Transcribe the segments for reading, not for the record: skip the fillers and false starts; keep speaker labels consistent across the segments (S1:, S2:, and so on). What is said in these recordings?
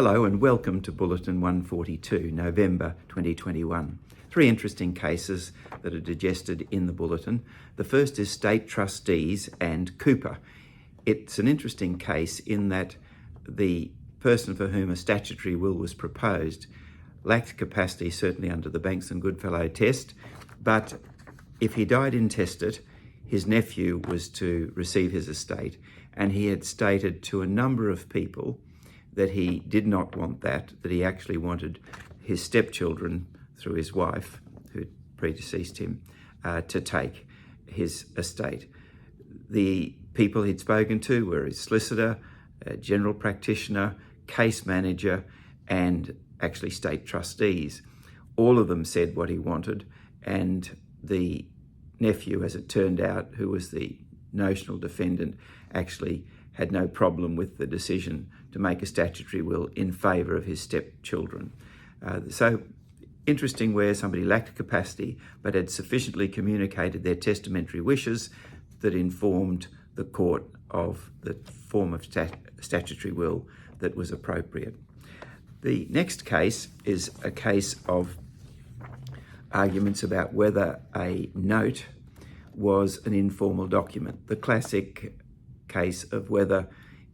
S1: Hello and welcome to Bulletin 142, November 2021. Three interesting cases that are digested in the Bulletin. The first is State Trustees and Cooper. It's an interesting case in that the person for whom a statutory will was proposed lacked capacity, certainly under the Banks and Goodfellow test, but if he died intestate, his nephew was to receive his estate, and he had stated to a number of people that he did not want that he actually wanted his stepchildren, through his wife, who predeceased him, to take his estate. The people he'd spoken to were his solicitor, a general practitioner, case manager, and actually state trustees. All of them said what he wanted, and the nephew, as it turned out, who was the notional defendant, actually had no problem with the decision to make a statutory will in favour of his stepchildren. So interesting where somebody lacked capacity but had sufficiently communicated their testamentary wishes that informed the court of the form of statutory will that was appropriate. The next case is a case of arguments about whether a note was an informal document. The classic case of whether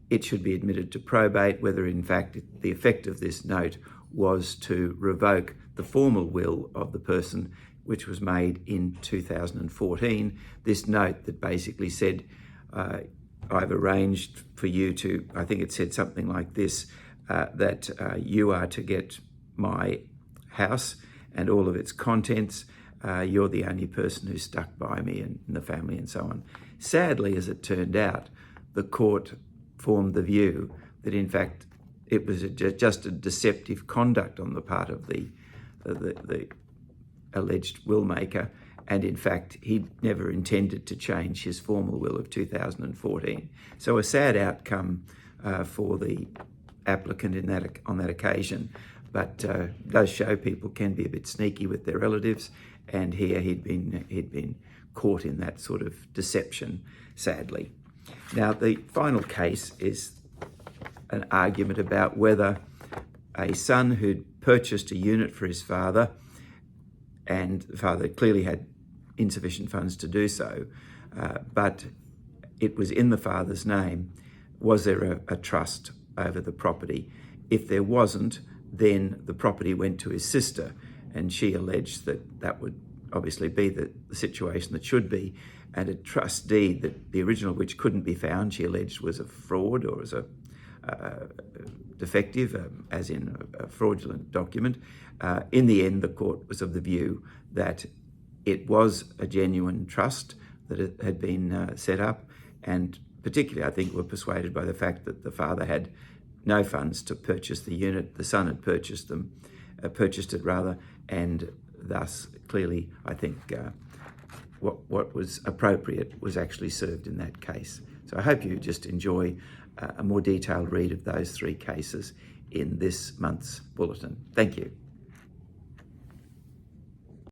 S1: it should be admitted to probate, whether in fact the effect of this note was to revoke the formal will of the person, which was made in 2014. This note that basically said, I've arranged for you to, I think it said something like this, that you are to get my house and all of its contents. You're the only person who's stuck by me and the family and so on. Sadly, as it turned out, the court formed the view that in fact it was just a deceptive conduct on the part of the alleged will maker, and in fact he never intended to change his formal will of 2014. So a sad outcome for the applicant on that occasion, but does show people can be a bit sneaky with their relatives, and here he'd been caught in that sort of deception, sadly. Now, the final case is an argument about whether a son who'd purchased a unit for his father, and the father clearly had insufficient funds to do so, but it was in the father's name, was there a trust over the property? If there wasn't, then the property went to his sister, and she alleged that would obviously be the situation that should be, and a trust deed that the original which couldn't be found, she alleged was a fraud or was a defective, as in a fraudulent document. In the end, the court was of the view that it was a genuine trust that it had been set up, and particularly I think were persuaded by the fact that the father had no funds to purchase the unit. The son had purchased it rather, and thus clearly I think what was appropriate was actually served in that case. So I hope you just enjoy a more detailed read of those three cases in this month's bulletin. Thank you.